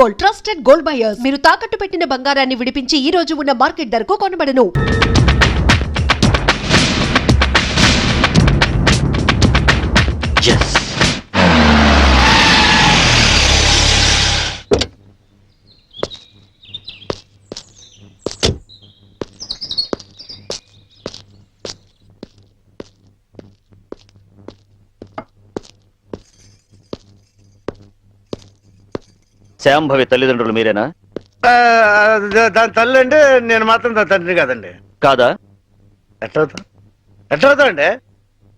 Gold, trusted gold buyers. మీరు తాకట్టు పెట్టిన బంగారాన్ని విడిపించి ఈ రోజు ఉన్న మార్కెట్ ధరకు కొనబడను. శాంభవి తల్లిదండ్రులు మీరేనా? దాని తల్లి అంటే నేను మాత్రం దాని తండ్రి కాదండి. కాదా? ఎట్లవుతా అండి?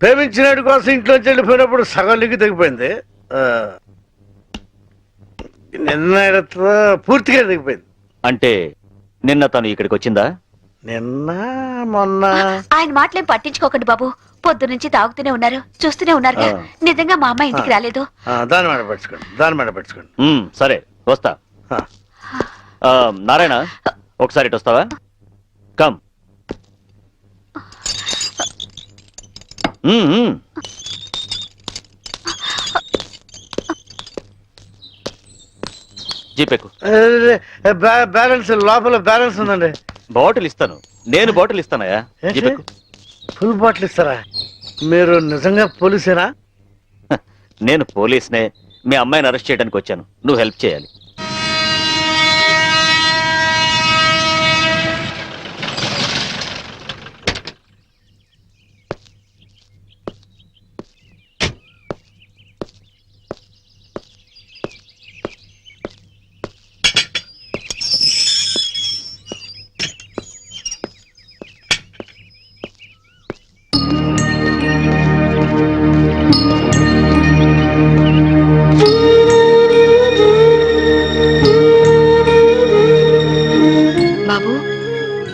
ప్రేమించినటి కోసం ఇంట్లోంచి వెళ్ళిపోయినప్పుడు సగం లిగ్గి తెగిపోయింది. నిన్న పూర్తిగా తెగిపోయింది. అంటే నిన్న తను ఇక్కడికి వచ్చిందా? నిన్న మొన్న ఆయన మాటలేం పట్టించుకోకండి బాబు. పొద్దు నుంచి తాగుతూనే ఉన్నారు, చూస్తూనే ఉన్నారు. నిజంగా మా అమ్మ ఇంటికి రాలేదు. దాని మాట పెట్టుకోండి. సరే వస్తా. నారాయణ, ఒకసారి ఇటు వస్తావా? కమ్. జీపేకు. బ్యాలెన్స్ లోపల బ్యాలెన్స్ ఉందండి. బాటిల్ ఇస్తాను. నేను బాటిల్ ఇస్తానయా? జీపేకు. ఫుల్ బాటిల్ ఇస్తారా? మీరు నిజంగా పోలీసేనా? నేను పోలీస్నే. మీ అమ్మాయిని అరెస్ట్ చేయడానికి వచ్చాను. నువ్వు హెల్ప్ చేయాలి.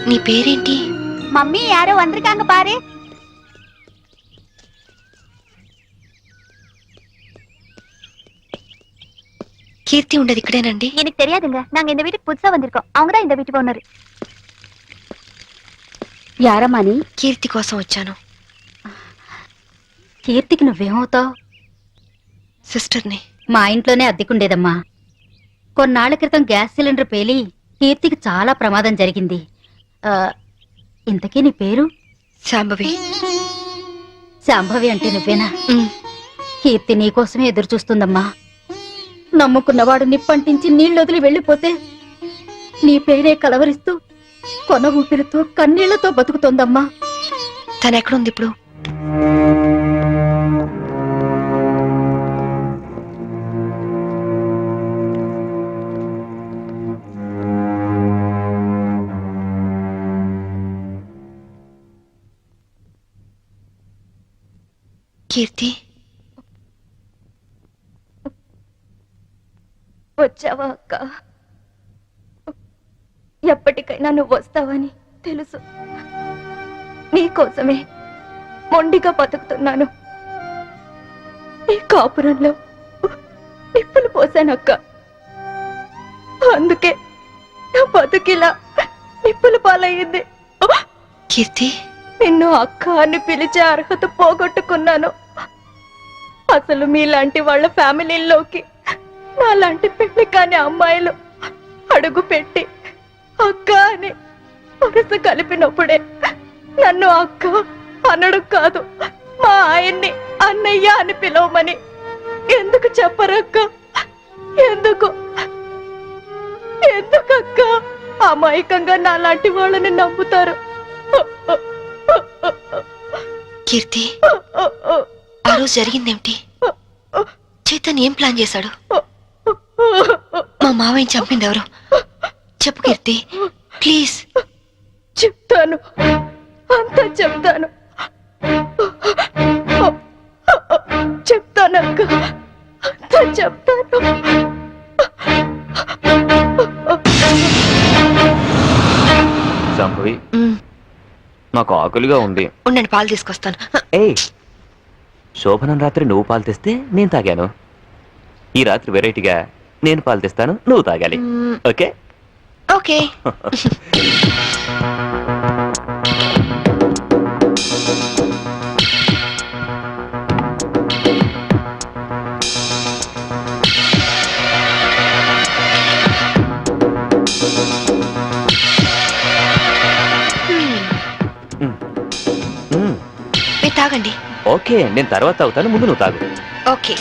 నీ పేరేంటి? మమ్మీ యారో వందరికాంగ పారే. கீர்த்தி உண்டது இக்கடேனண்டி? எனக்கு தெரியாதுங்க. நாங்க இந்த வீட்டுக்கு புதுசா வந்திருக்கோம். அவங்க தான் இந்த வீட்டுக்கு ஓனர். యారమ్మా నీ? కీర్తి కోసం వచ్చాను. కీర్తికి నువ్వేమవుతావు? సిస్టర్ని. మా ఇంట్లోనే అద్దెకుండేదమ్మా. కొన్నాళ్ల క్రితం గ్యాస్ సిలిండర్ పేలి కీర్తికి చాలా ప్రమాదం జరిగింది. ఇంతకీ నీ పేరు? శాంభవి. శాంభవి అంటే నువ్వేనా? కీర్తి నీకోసమే ఎదురు చూస్తుందమ్మా. నమ్ముకున్నవాడు నిప్పంటించి నీళ్ళు వదిలి వెళ్ళిపోతే నీ పేరే కలవరిస్తూ కొన ఊపిరితో కన్నీళ్లతో బతుకుతోందమ్మా. తనెక్కడుంది ఇప్పుడు? కీర్తి, వచ్చావా అక్క? ఎప్పటికైనా నువ్వు వస్తావని తెలుసు. నీకోసమే మొండిగా బతుకుతున్నాను. ఈ కాపురంలో నిప్పులు పోసానక్క. అందుకే నా బతుకిలా నిప్పుల పాలయ్యింది. కీర్తి, నిన్ను అక్క అని పిలిచే అర్హత పోగొట్టుకున్నాను. అసలు మీలాంటి వాళ్ళ ఫ్యామిలీల్లోకి నాలాంటి పెళ్లి కాని అమ్మాయిలు అడుగు పెట్టి అక్క అని వరుస కలిపినప్పుడే నన్ను అక్క అనడం కాదు, మా ఆయన్ని అన్నయ్య అని పిలవమని ఎందుకు చెప్పరక్క? ఎందుకక్క అమాయకంగా నాలాంటి వాళ్ళని నమ్ముతారు? కీర్తి, ఆ రోజు జరిగిందేమిటి? చైతన్ ఏం ప్లాన్ చేశాడు? మా మావయ్యని చంపింది ఎవరు? చెప్పు కీర్తి, ప్లీజ్. చెప్తాను, అంతా చెప్తాను. చెప్తానక్క, అంతా చెప్తాను. శాంభవి, నాకు ఆకలిగా ఉంది. ఉండండి, పాలు తీసుకొస్తాను. ఏయ్, శోభనం రాత్రి నువ్వు పాలు తెస్తే నేను తాగాను. ఈ రాత్రి వెరైటీగా నేను పాలు తెస్తాను, నువ్వు తాగాలి. ఓకే? ఓకే. ఓకే, నేను తర్వాత తాగుతాను, ముందు నువ్వు తాగు. ఓకే.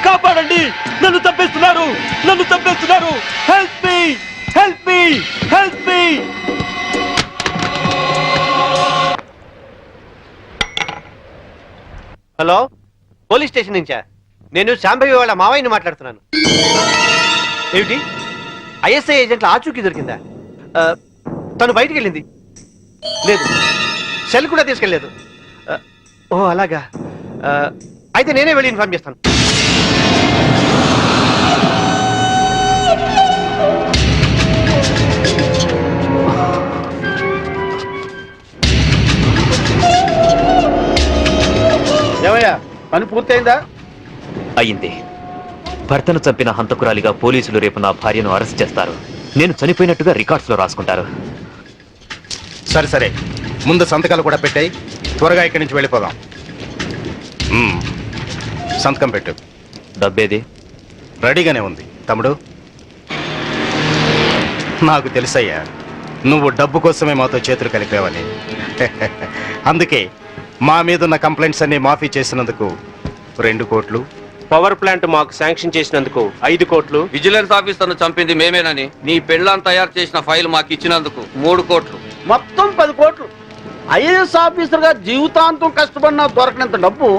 కాపాడండి, నన్ను చంపేస్తున్నారు, నన్ను చంపేస్తున్నారు, help me, help me, help me. Hello, police station నుంచా? నేను శాంభవి వాళ్ళ మావయ్యని మాట్లాడుతున్నాను. ఏమిటి, ఐఎస్ఐ ఏజెంట్ల ఆచూకీ దొరికిందా? తను బయటికి వెళ్ళింది లేదు, సెల్ కూడా తీసుకెళ్ళలేదు. ఓ అలాగా, అయితే నేనే వెళ్ళి ఇన్ఫార్మ్ చేస్తాను. ఏమయ్యా, పని పూర్తయిందా? అయింది. భర్తను చంపిన హంతకురాలిగా పోలీసులు రేపు నా భార్యను అరెస్ట్ చేస్తారు. నేను చనిపోయినట్టుగా రికార్డ్స్ లో రాసుకుంటారు. సరే సరే, ముందు సంతకాలు కూడా పెట్టాయి, త్వరగా ఇక్కడి నుంచి వెళ్ళిపోదాం. సంతకం పెట్టు. డబ్బేది? రెడీగానే ఉంది తమ్ముడు. నాకు తెలుసయ్యా, నువ్వు డబ్బు కోసమే మాతో చేతులు కలిపావని. అందుకే మా మీదున్న కంప్లైంట్స్ అన్ని మాఫీ చేసినందుకు 2 కోట్లు, పవర్ ప్లాంట్ మాకు శాంక్షన్ చేసినందుకు 5 కోట్లు, విజిలెన్స్ ఆఫీసర్ను చంపింది మేమేనని నీ పెళ్ళాం తయారు చేసిన ఫైల్ మాకు ఇచ్చినందుకు 3 కోట్లు, మొత్తం 10 కోట్లు. ఐఏఎస్ ఆఫీసర్ గా జీవితాంతం కష్టపడినా దొరకనంత డబ్బు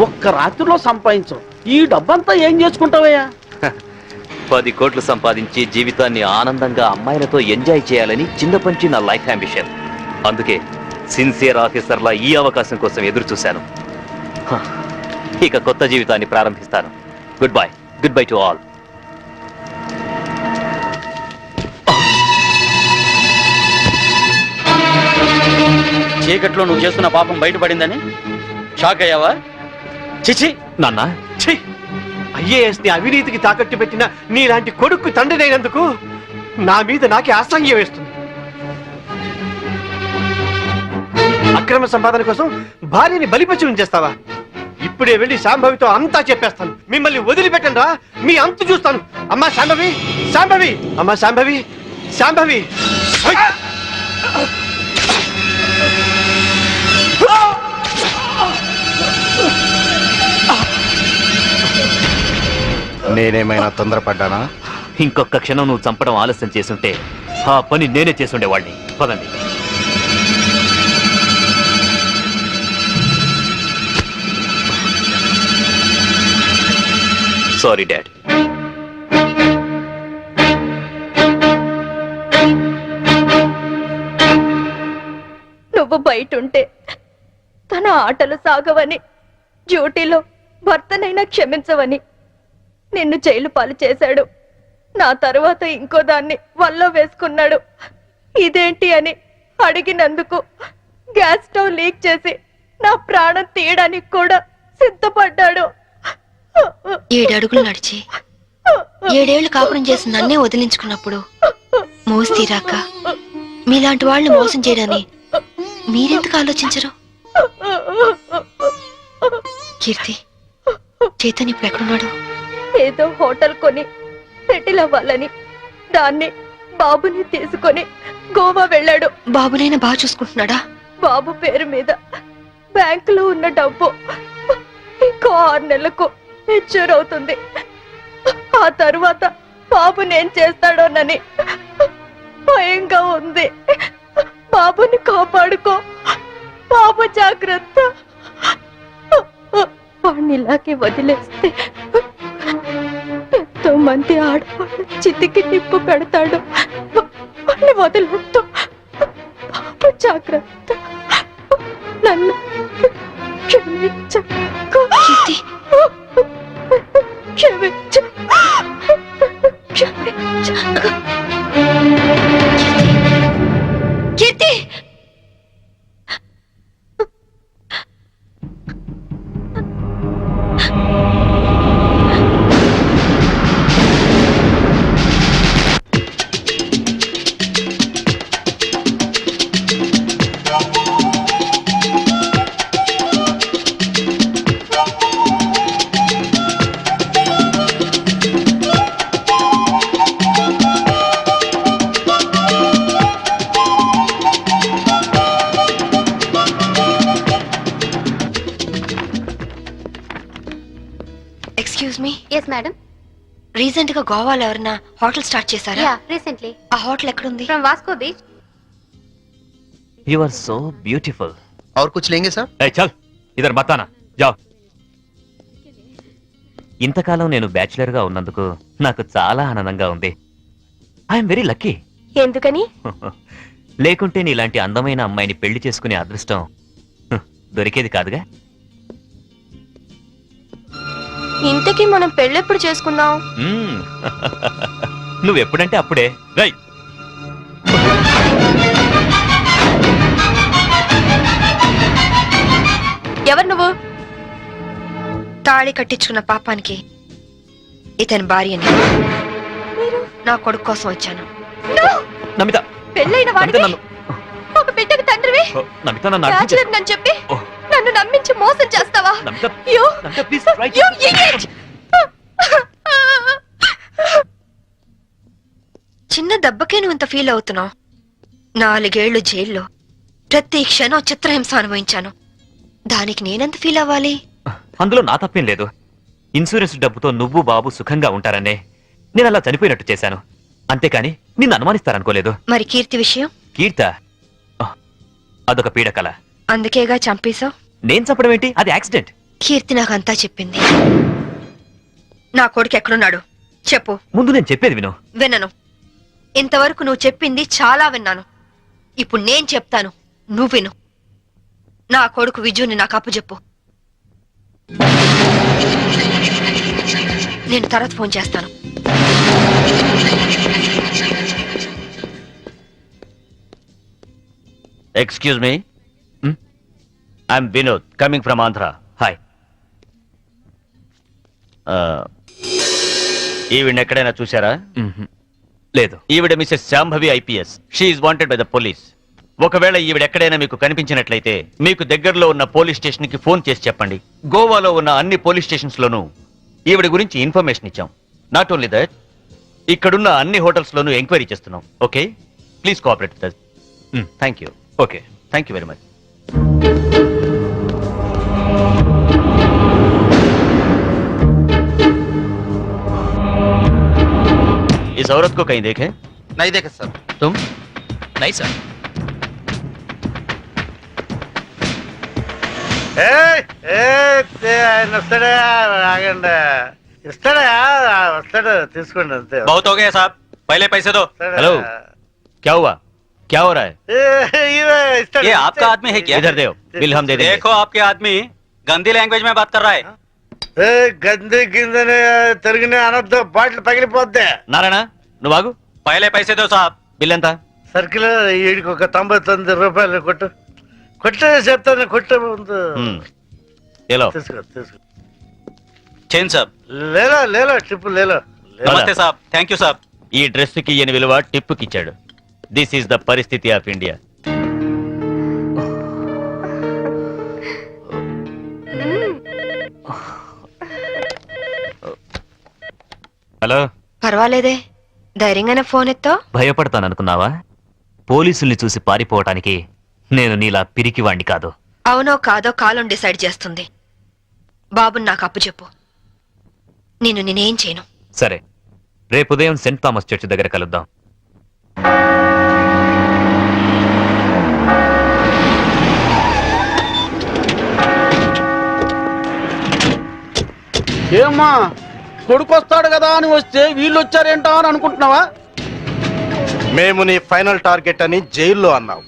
ఒక్క రాత్రిలో సంపాదించు. ఈ డబ్బంతా ఏం చేసుకుంటావయ్యా? 10 కోట్లు సంపాదించి జీవితాన్ని ఆనందంగా అమ్మాయిలతో ఎంజాయ్ చేయాలని చిన్నపంచి నా లైఫ్ అంబిషన్. అందుకే సిన్సియర్ ఆఫీసర్లా ఈ అవకాశం కోసం ఎదురు చూశాను. ఇక కొత్త జీవితాన్ని ప్రారంభిస్తాను. Good bye, good bye to all. చీకట్లో నువ్వు చేస్తున్న పాపం బయటపడిందని షాక్ అయ్యావా? చిచి నాన్న, ఛీ, ఐఏఎస్ ని అవినీతికి తాకట్టు పెట్టిన నీలాంటి కొడుకు తండ్రినైనందుకు నా మీద నాకే అసహ్యం వేస్తుంది. అక్రమ సంపాదన కోసం భార్యని బలిపశు ఉంచేస్తావా? ఇప్పుడే వెళ్ళి శాంభవితో అంతా చెప్పేస్తాను. మిమ్మల్ని వదిలిపెట్టండి రా, మీ అంతు చూస్తాను. అమ్మా శాంభవి, శాంభవి, అమ్మా శాంభవి, శాంభవి. నేనేమైనా తొందరపడ్డానా? ఇంకొక క్షణం నువ్వు చంపడం ఆలస్యం చేసుంటే ఆ పని నేనే చేసుండేవాడిని. పదండి. Sorry dad. నువ్వు బయటుంటే తన ఆటలు సాగవని, డ్యూటీలో భర్తనైనా క్షమించవని నిన్ను జైలు పాలు చేశాడు. నా తరువాత ఇంకో దాన్ని వల్లో వేసుకున్నాడు. ఇదేంటి అని అడిగినందుకు గ్యాస్ స్టవ్ లీక్ చేసి నా ప్రాణం తీయడానికి కూడా సిద్ధపడ్డాడు. 7 అడుగులు నడిచి 7 ఏళ్లు కాపురం చేసి నన్నే వదిలించుకున్నప్పుడు మోసి తీరాక మీలాంటి వాళ్ళని మోసం చేయడాన్ని మీరెందుకు ఆలోచించరు? కీర్తి చైతన్య ఇప్పుడు ఎక్కడున్నాడు? ఏదో హోటల్ కొని సెటిల్ అవ్వాలని దాన్ని బాబుని తీసుకొని గోవా వెళ్ళాడు. బాబునైనా బాగా చూసుకుంటున్నాడా? బాబు పేరు మీద బ్యాంకులో ఉన్న డబ్బు ఇంకో 6 నెలలకు మెచ్యూర్ అవుతుంది. ఆ తరువాత బాబునేం చేస్తాడోనని భయంగా ఉంది. బాబుని కాపాడుకో, బాబు జాగ్రత్త. వాడిని ఇలాగే వదిలేస్తే ఎంతో మంది ఆడవాళ్ళు చితికి నిప్పు పెడతాడు. వాడిని వదిలేస్తూ బాబు జాగ్రత్త. నన్ను క్షమించకు. కీర్తి క్షమించు. క్షమించకు. Keerthi excuse me. Yes madam. Recent గా గోవాలో ఎవరన్నా హోటల్ స్టార్ట్ చేశారా? యా రీసెంట్లీ ఆ హోటల్ ఎక్కడుంది? From Vasco beach. You are so beautiful. और कुछ लेंगे सर? ఏ చల్ ఇదర్ మతానా జావ్. ఇంతకాలం నేను బ్యాచులర్ గా ఉన్నందుకు నాకు చాలా ఆనందంగా ఉంది. I'm very lucky. ఎందుకని? లేకుంటే నీలాంటి అందమైన అమ్మాయిని పెళ్లి చేసుకునే అదృష్టం దొరికేది కాదుగా. ఇంతకీ మనం పెళ్ళెప్పుడు చేసుకుందాం? మ్మ్. నువ్వెప్పుడంటే అప్పుడే. రై ఎవరు నువ్వు? తాళి కట్టించుకున్న పాపానికి ఇతని భార్యని నా కొడుకు కోసం వచ్చాను. నమిత పెళ్ళైన నమిత వాడివి, నన్ను ఒక బిడ్డకు తండ్రివి, ఓ, నమిత నన్ను అర్థం బ్యాచులర్ చేసుకో. నన్ను చెప్పి ఓ, నన్ను నమ్మించి మోసం చేస్తావా? Namitha You- Namitha please try you idiot! చిన్న దెబ్బకే నువ్వు ఇంత ఫీల్ అవుతున్నావు. 4 ఏళ్లు జైల్లో ప్రతి క్షణం చిత్రహింస అనుభవించాను. దానికి నేనెంత ఫీల్ అవ్వాలి? అందులో నా తప్పేం లేదు. ఇన్సూరెన్స్ డబ్బుతో నువ్వు బాబు సుఖంగా ఉంటారనే నేను అలా చనిపోయినట్టు చేశాను. అంతేకాని నిన్ను అనుమానిస్తారనుకోలేదు. మరి కీర్తి విషయం? కీర్త అదొక పీడకల. అందుకేగా చంపేశావు. నేను చెప్పడం ఏంటి? అది యాక్సిడెంట్. కీర్తి నాకంతా చెప్పింది. నా కొడుకు ఎక్కడున్నాడు చెప్పు. ముందు నేను చెప్పేది విను. వినను. ఇంతవరకు నువ్వు చెప్పింది చాలా విన్నాను. ఇప్పుడు నేను చెప్తాను, నువ్వు విను. నా కొడుకు విజుని నాకు అప్పచెప్పు. నేను తర్వాత ఫోన్ చేస్తాను. Excuse me, I'm Vinod coming from Andhra. Hi. ఈవిడ ఎక్కడైనా చూసారా? లేదు. ఈవిడ Mrs Shambhavi IPS. She wanted by the police. ఒకవేళ ఈవిడ ఎక్కడైనా మీకు కనిపించినట్లయితే మీకు దగ్గరలో ఉన్న పోలీస్ స్టేషన్ కి ఫోన్ చేసి చెప్పండి. గోవాలో ఉన్న అన్ని పోలీస్ స్టేషన్స్ లోనూ ఈవిడ గురించి ఇన్ఫర్మేషన్ ఇచ్చాం. నాట్ ఓన్లీ దట్, ఇక్కడున్న అన్ని హోటల్స్ లోనూ ఎంక్వైరీ చేస్తున్నాం. Okay, please cooperate with us. Thank you. Okay, thank you very much. इस औरत को कहीं देखे? नहीं देखे सर. तुम? నై సార్. ఆయన వస్తాడా? ఆగండి, ఇస్తాడా? వస్తాడు, తీసుకోండి అంతే. बहुत हो गया साहब, पहले पैसे दो. हेलो, क्या हुआ? क्या हो रहा है? ये आपका आदमी है क्या? इधर दो, बिल हम दे देंगे. देखो आपके आदमी गंदी लैंग्वेज में बात कर रहा है. గంది గిందని తిరిగిన అనొద్దు, బాటిల్ పగిలిపోద్ది. నారాయణ నువ్వు ఆగు. पहले पैसे दो साहब. బిల్ ఎంత? సర్కిల్ వీడికి ఒక 99 రూపాయలు కొట్టు. కొట్టే చెప్తాను, కొట్టే ముందు ఏలో తీసుకో తీసుకో. चेन साहब. లేలో లేలో ట్రిప్ లేలో. नमस्ते साहब, थैंक यू साहब. ఈ డ్రెస్ కి ఈయన విలువ టిప్పుకి ఇచ్చాడు. దిస్ ఈస్ ద పరిస్థితి ఆఫ్ ఇండియా. హలో. పర్వాలేదే, ధైర్యంగానే ఫోన్ ఎత్తో. భయపడతాననుకున్నావా? పోలీసుల్ని చూసి పారిపోవటానికి నేను నీలా పిరికివాణ్ణి కాదు. అవునో కాదో కాలం డిసైడ్ చేస్తుంది. బాబుని నాకు అప్పు చెప్పు, నేనేం చేయను. సరే, రేపు ఉదయం సెంట్ థామస్ చర్చ్ దగ్గర కలుద్దాం. ఏమ్మా, కొడుకు వస్తాడు కదా అని వస్తే వీళ్ళు వచ్చారేంటా అని అనుకుంటున్నావా? మేము నీ ఫైనల్ టార్గెట్ అని జైల్లో అన్నావు.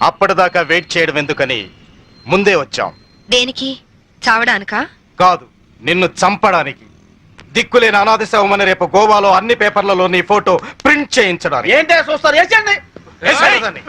అప్పటిదాకా వెయిట్ చేయడం ఎందుకని ముందే వచ్చాం. దేనికి? చావడానికా? కాదు, నిన్ను చంపడానికి. దిక్కులేని అనాథ శవమని రేపు గోవాలో అన్ని పేపర్లలో నీ ఫోటో ప్రింట్ చేయించడానికి. ఏంటే చూస్తారు? వేసేయండి. వేసేయలేదని.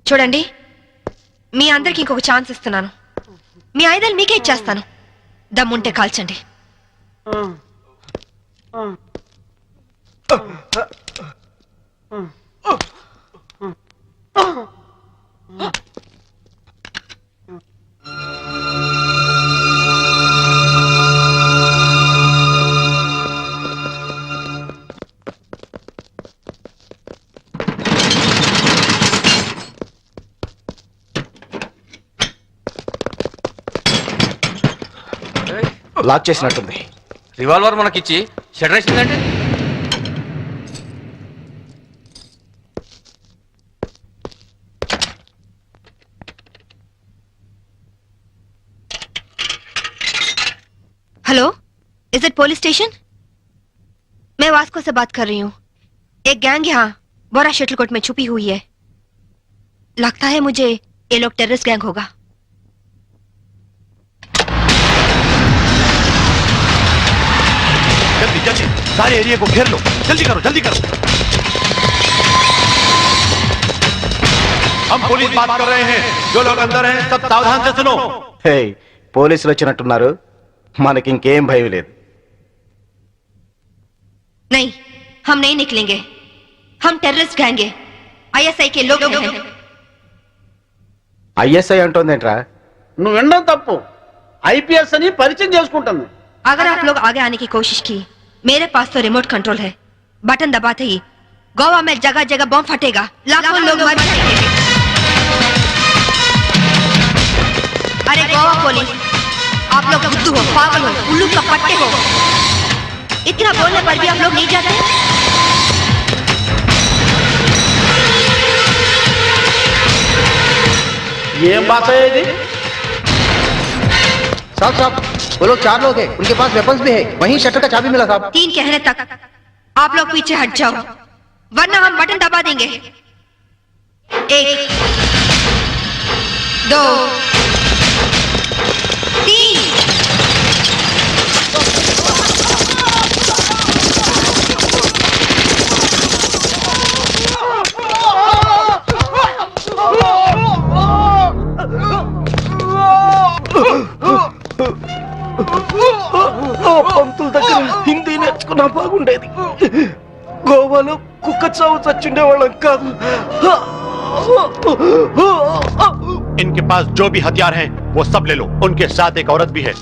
చూడండి, మీ అందరికి ఇంకొక ఛాన్స్ ఇస్తున్నాను. మీ ఆయుధాలు మీకే ఇచ్చేస్తాను. దమ్ముంటే కాల్చండి. లాక్ చేసినట్టుంది. రివాల్వర్ మనకిచ్చి షటర్ వేసిందంటే hello, is it police station? मैं वास्को से बात कर रही हूँ. एक गैंग यहाँ बोरा शटलकोट में छुपी हुई है. लगता है मुझे ये लोग टेररिस्ट गैंग होगा. जल्दी जल्दी सारे एरिया को घेर लो. जल्दी करो, जल्दी करो. हम पुलिस बात कर रहे हैं. जो लोग अंदर हैं सब सावधान से सुनो. हे, పోలీసులు వచ్చినట్టున్నారు. మనకి ఇంకేం భయం లేదు. नहीं, हम नहीं निकलेंगे. हम टेररिस्ट गैंग है. आईएसआई के लोग हैं. ఐఎస్ఐ అంటోందేంట్రా? నువ్వు వినడం తప్పు. ఐపీఎస్ అని పరిచయం చేసుకుంటుంది. अगर आप लोग आगे आने की कोशिश की, मेरे पास तो रिमोट कंट्रोल है. बटन दबाते ही गोवा में जगह जगह बम फटेगा. लाखों लोग मर जाएंगे. अरे गोवा पुलिस, आप लोग बुद्धू हो, पागल हो, उल्लू का पट्टे हो. इतना बोलने पर भी आप लोग नहीं जाते. ఏం భాష ఇది? साहब साहब, वो लोग 4 लोग हैं. उनके पास वेपन्स भी है. वहीं शटर का चाबी मिला साहब. 3 कहने तक आप लोग पीछे हट जाओ, वरना हम बटन दबा देंगे. 1, 2 3 ఆ పంతుల దగ్గర హిందీ నేర్చుకున్నా బాగుండేది. గోవాలో కుక్క చావు చచ్చుండేవాళ్ళం కాదు. इनके पास जो भी हथियार है वो सब ले लो. उनके साथ एक औरत भी है.